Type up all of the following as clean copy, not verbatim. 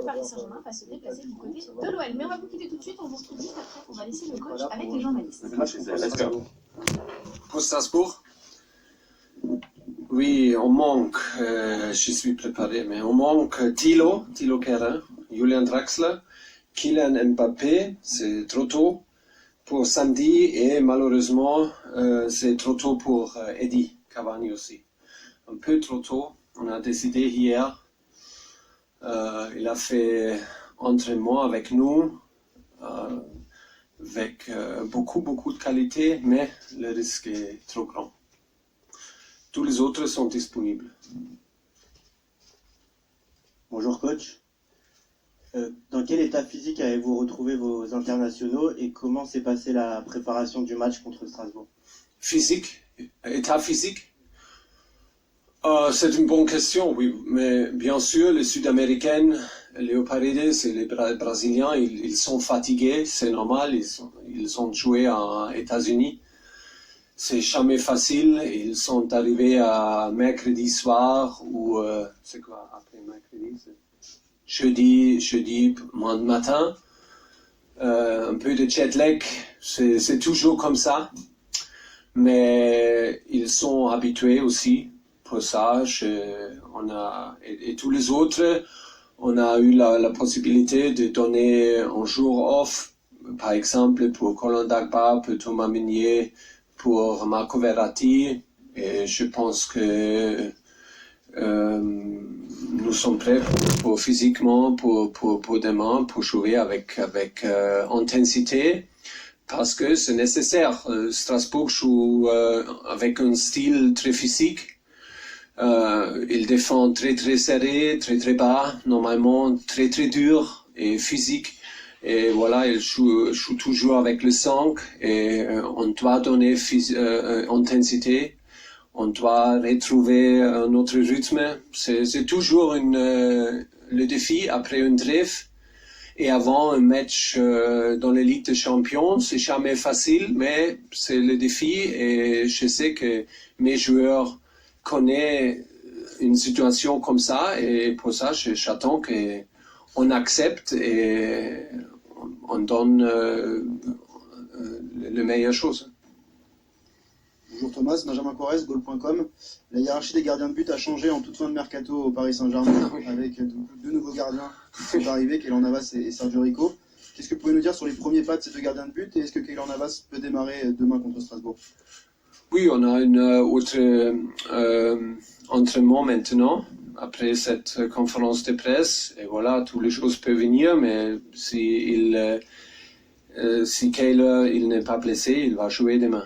Paris Saint-Germain va se déplacer du côté de l'OL. Mais on va vous quitter tout de suite, on vous retrouve juste après, on va laisser le coach avec les journalistes. Let's go. Pour Strasbourg, oui, on manque, je suis préparé, mais on manque Thilo Kehrer, Julian Draxler, Kylian Mbappé, c'est trop tôt pour samedi et malheureusement c'est trop tôt pour Eddy Cavani aussi. Un peu trop tôt, on a décidé hier, il a fait entraînement avec nous, avec beaucoup de qualité, mais le risque est trop grand. Tous les autres sont disponibles. Bonjour coach. Dans quel état physique avez-vous retrouvé vos internationaux et comment s'est passée la préparation du match contre Strasbourg? Physique, état physique, c'est une bonne question, oui. Mais bien sûr, les Sud-Américains, les Paredes et les Brésiliens, ils sont fatigués, c'est normal, ils ont joué aux États-Unis. C'est jamais facile, ils sont arrivés à mercredi soir ou c'est quoi après mercredi? Jeudi matin. Un peu de jet lag, c'est toujours comme ça, mais ils sont habitués aussi pour ça. Et tous les autres, on a eu la possibilité de donner un jour off, par exemple pour Colin Dagba, pour Thomas Meunier, pour Marco Verratti, et je pense que nous sommes prêts pour physiquement, pour demain, pour jouer avec intensité, parce que c'est nécessaire. Strasbourg joue avec un style très physique. Il défend très serré, très bas, normalement très dur et physique. Et voilà, il joue toujours avec le 5 et on doit donner intensité. On doit retrouver un autre rythme. C'est toujours le défi après une trêve et avant un match dans la Ligue des Champions. C'est jamais facile, mais c'est le défi et je sais que mes joueurs connaissent une situation comme ça et pour ça, j'attends qu'on accepte et on donne les meilleures choses. Bonjour Thomas, Benjamin Corrèze, Goal.com. La hiérarchie des gardiens de but a changé en toute fin de mercato au Paris Saint-Germain, avec deux nouveaux gardiens qui sont arrivés, Keylor Navas et Sergio Rico. Qu'est-ce que vous pouvez nous dire sur les premiers pas de ces deux gardiens de but et est-ce que Keylor Navas peut démarrer demain contre Strasbourg? Oui, on a un autre entraînement maintenant, après cette conférence de presse. Et voilà, toutes les choses peuvent venir, mais si Keylor n'est pas blessé, il va jouer demain.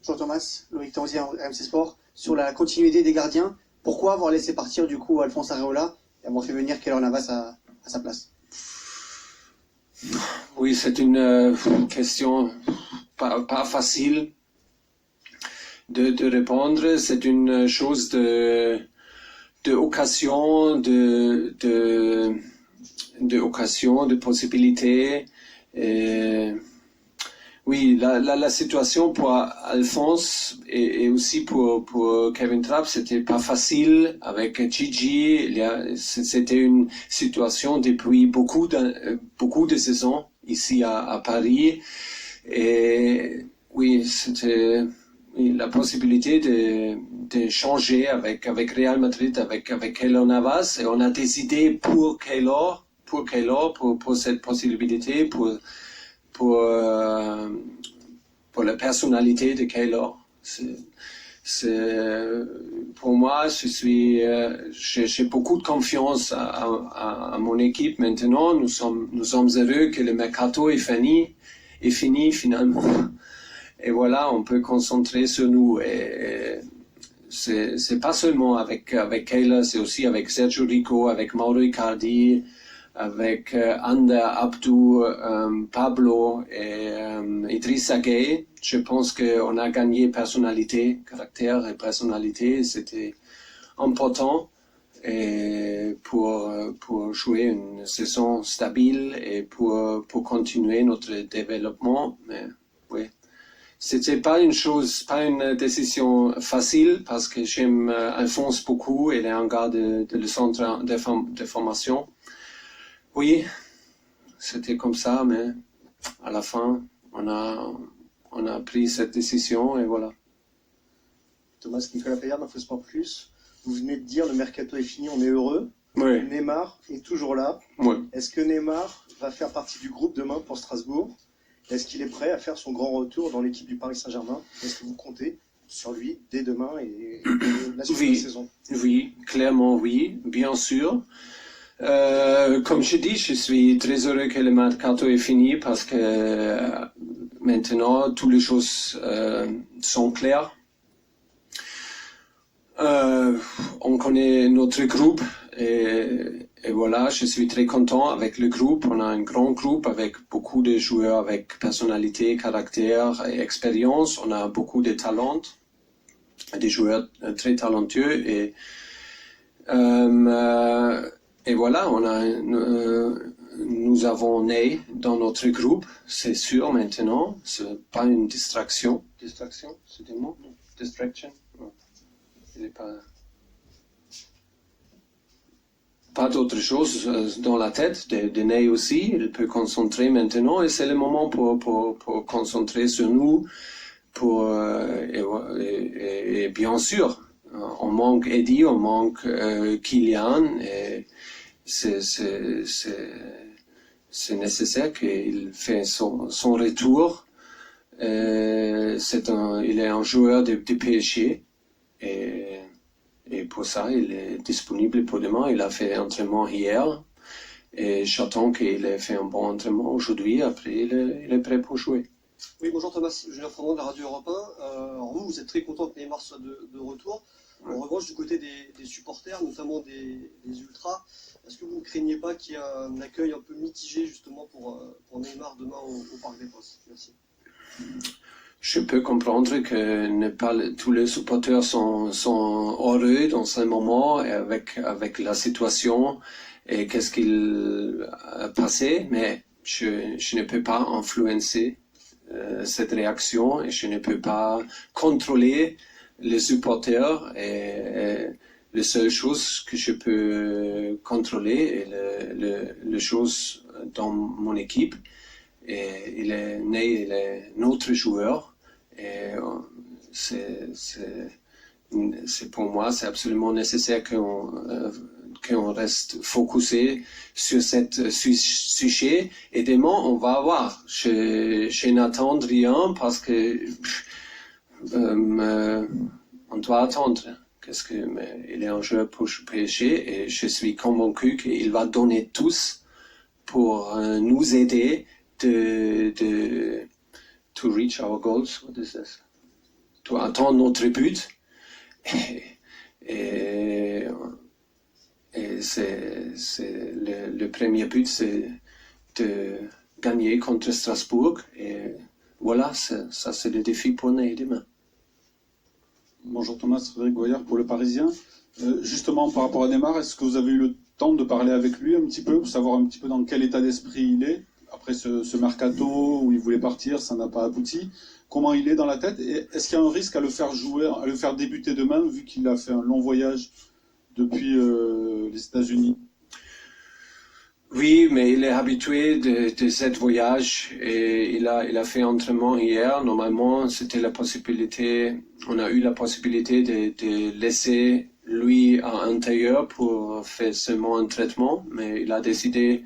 Bonjour Thomas, Loïc Tanzier, RMC Sport. Sur la continuité des gardiens, pourquoi avoir laissé partir du coup Alphonse Areola et avoir fait venir Keylor Navas à sa place? Oui, c'est une question pas facile de répondre. C'est une chose de occasion, de possibilité. Oui, la situation pour Alphonse et aussi pour Kevin Trapp, c'était pas facile avec Gigi. C'était une situation depuis beaucoup de saisons ici à Paris. Et oui, c'était la possibilité de changer avec Real Madrid, avec Keylor Navas. Et on a décidé pour Keylor, pour cette possibilité, pour la personnalité de Keylor. Pour moi, j'ai beaucoup de confiance à mon équipe maintenant. Nous sommes heureux que le mercato est fini finalement. Et voilà, on peut concentrer sur nous. Et c'est pas seulement avec Keylor, c'est aussi avec Sergio Rico, avec Mauro Icardi, avec Ander Abdou, Pablo et Idrissa Gueye. Je pense qu'on a gagné personnalité, caractère et personnalité. C'était important et pour jouer une saison stable et pour continuer notre développement. Mais oui, c'était pas une décision facile parce que j'aime Alphonse beaucoup. Il est un gars le centre de formation. Oui, c'était comme ça, mais à la fin, on a pris cette décision et voilà. Thomas, Nicolas Payard, Info Sport Plus. Vous venez de dire le mercato est fini, on est heureux. Oui. Neymar est toujours là. Oui. Est-ce que Neymar va faire partie du groupe demain pour Strasbourg? Est-ce qu'il est prêt à faire son grand retour dans l'équipe du Paris Saint-Germain? Est-ce que vous comptez sur lui dès demain et la suite de la saison? Oui, clairement oui, bien sûr. Comme je dis, je suis très heureux que le mercato est fini parce que maintenant, toutes les choses sont claires. On connaît notre groupe et voilà, je suis très content avec le groupe. On a un grand groupe avec beaucoup de joueurs avec personnalité, caractère et expérience. On a beaucoup de talents, des joueurs très talentueux et voilà, nous avons Ney dans notre groupe, c'est sûr maintenant. C'est pas une distraction. Distraction, c'est un mot? Distraction? Non. Il n'est pas d'autre chose dans la tête de Ney aussi. Il peut concentrer maintenant et c'est le moment pour concentrer sur nous. Et bien sûr, on manque Eddie, on manque Kylian et c'est nécessaire qu'il fasse son retour. Il est un joueur de PSG et pour ça, il est disponible pour demain. Il a fait entraînement hier et j'attends qu'il ait fait un bon entraînement aujourd'hui. Après, il est prêt pour jouer. Oui, bonjour Thomas, Julien Froment de la Radio Europe 1. Alors vous êtes très content que Neymar soit de retour. En revanche, du côté des supporters, notamment des ultras, est-ce que vous ne craignez pas qu'il y ait un accueil un peu mitigé justement pour Neymar demain au Parc des Princes? Merci. Je peux comprendre que tous les supporters sont heureux dans ce moment avec la situation et qu'est-ce qu'il a passé, mais je ne peux pas influencer cette réaction et je ne peux pas contrôler les supporters et la seule chose que je peux contrôler est les choses dans mon équipe. Et il est notre joueur et c'est pour moi c'est absolument nécessaire qu'on reste focusé sur ce sujet et demain on va voir. Je n'attends rien parce que on doit attendre. Il est un joueur pour PSG et je suis convaincu qu'il va donner tous pour nous aider to reach our goals. What is this? To atteindre notre but. Et c'est le premier but, c'est de gagner contre Strasbourg. Et voilà, ça c'est le défi pour Ney demain. Bonjour Thomas, Frédéric Goyard pour Le Parisien. Justement, par rapport à Neymar, est-ce que vous avez eu le temps de parler avec lui un petit peu, pour savoir un petit peu dans quel état d'esprit il est après ce mercato où il voulait partir, ça n'a pas abouti. Comment il est dans la tête et est-ce qu'il y a un risque à le faire jouer, à le faire débuter demain vu qu'il a fait un long voyage depuis les États-Unis? Oui, mais il est habitué de ce voyage et il a fait entraînement hier. Normalement, c'était la possibilité, on a eu la possibilité de laisser lui à l'intérieur pour faire seulement un traitement, mais il a décidé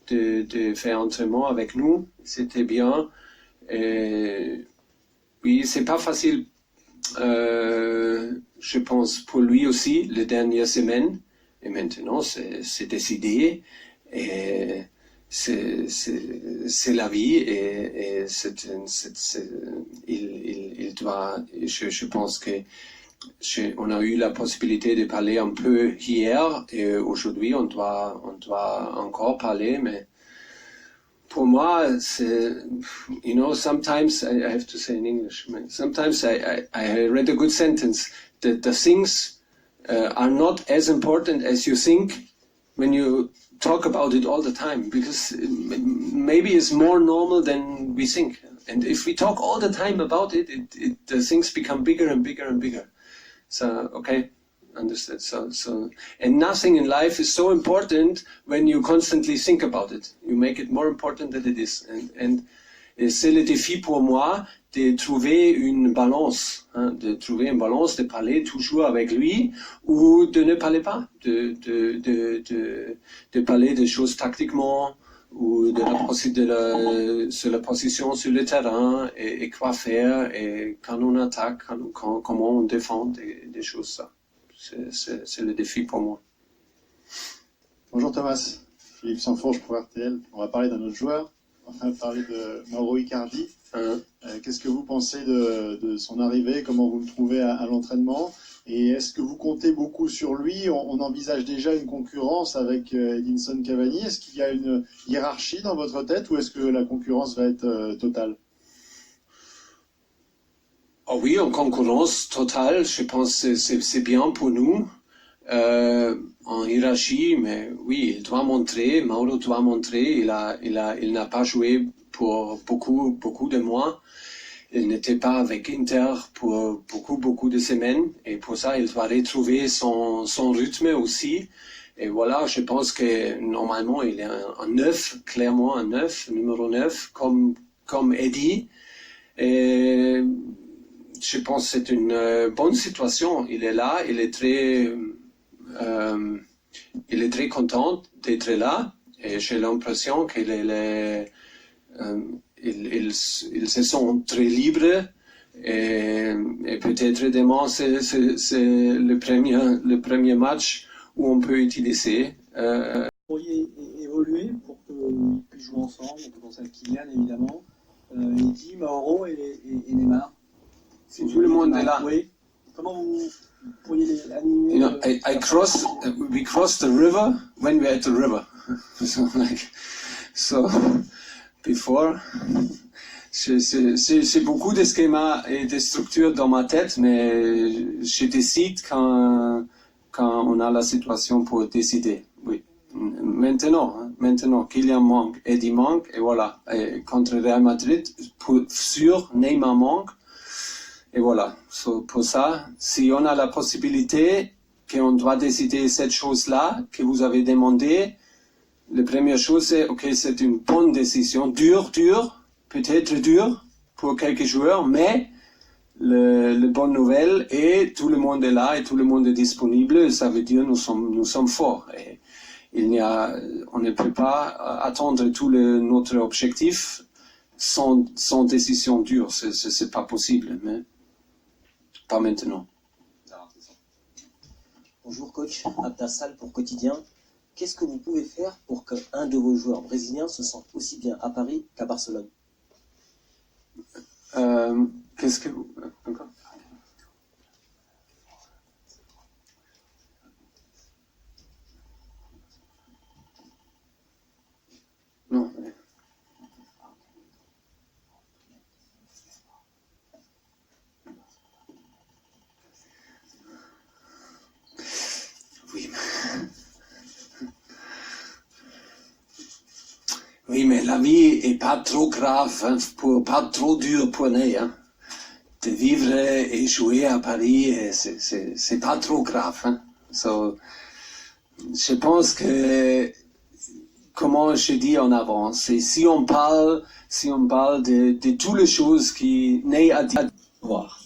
de faire entraînement avec nous. C'était bien. Et oui, c'est pas facile, je pense, pour lui aussi, les dernières semaines. Et maintenant, c'est décidé. Et c'est la vie et il doit, je pense que on a eu la possibilité de parler un peu hier et aujourd'hui on doit encore parler, mais pour moi c'est, sometimes I have to say in English, sometimes I read a good sentence that the things are not as important as you think when you talk about it all the time because maybe it's more normal than we think. And if we talk all the time about it, the things become bigger and bigger and bigger. So, okay, understood. So, and nothing in life is so important when you constantly think about it. You make it more important than it is. And c'est le défi pour moi de trouver une balance, hein, de parler toujours avec lui ou de ne parler pas, de parler des choses tactiquement ou sur la position sur le terrain et quoi faire et quand on attaque, comment on défend des choses. Ça. C'est le défi pour moi. Bonjour Thomas, Philippe Sanfourche pour RTL. On va parler d'un autre joueur. On va parler de Mauro Icardi. Qu'est-ce que vous pensez de son arrivée? Comment vous le trouvez à l'entraînement? Et est-ce que vous comptez beaucoup sur lui? On envisage déjà une concurrence avec Edinson Cavani. Est-ce qu'il y a une hiérarchie dans votre tête ou est-ce que la concurrence va être totale? Oh oui, en concurrence totale, je pense que c'est bien pour nous. En hiérarchie, mais oui, Mauro doit montrer, il n'a pas joué pour beaucoup de mois. Il n'était pas avec Inter pour beaucoup de semaines. Et pour ça, il doit retrouver son rythme aussi. Et voilà, je pense que normalement, il est un 9, clairement un 9, numéro 9, comme Eddie. Et je pense que c'est une bonne situation. Il est là, il est très content d'être là. Et j'ai l'impression ils se sont très libres et peut-être demain c'est le premier match où on peut utiliser. Vous pourriez évoluer pour qu'ils puissent jouer ensemble, on peut penser à Kylian évidemment, Eddy, Mauro et Neymar. Si tout le monde est là. Oui. Comment vous pourriez les animer? You know, we cross the river when we're at the river. So before, c'est beaucoup de schémas et de structures dans ma tête, mais je décide quand on a la situation pour décider. Oui. Maintenant, Kylian manque, Eddie manque, et voilà. Et contre Real Madrid, sur Neymar manque, et voilà. So, pour ça, si on a la possibilité qu'on doit décider cette chose-là que vous avez demandé, la première chose, c'est, ok, c'est une bonne décision, peut-être dur pour quelques joueurs, mais la bonne nouvelle est tout le monde est là et tout le monde est disponible, ça veut dire nous sommes forts. Et on ne peut pas attendre tout notre objectif sans décision dure, c'est pas possible, mais pas maintenant. Bonjour coach, Abdassal pour Quotidien. Qu'est-ce que vous pouvez faire pour qu'un de vos joueurs brésiliens se sente aussi bien à Paris qu'à Barcelone? Qu'est-ce que vous... Encore? Non. Oui, mais la vie est pas trop grave, hein, pas trop dur pour nous. Hein. De vivre et jouer à Paris, c'est pas trop grave. Hein. So, je pense que, comment je dis en avant, c'est si on parle de toutes les choses qui naissent à voir.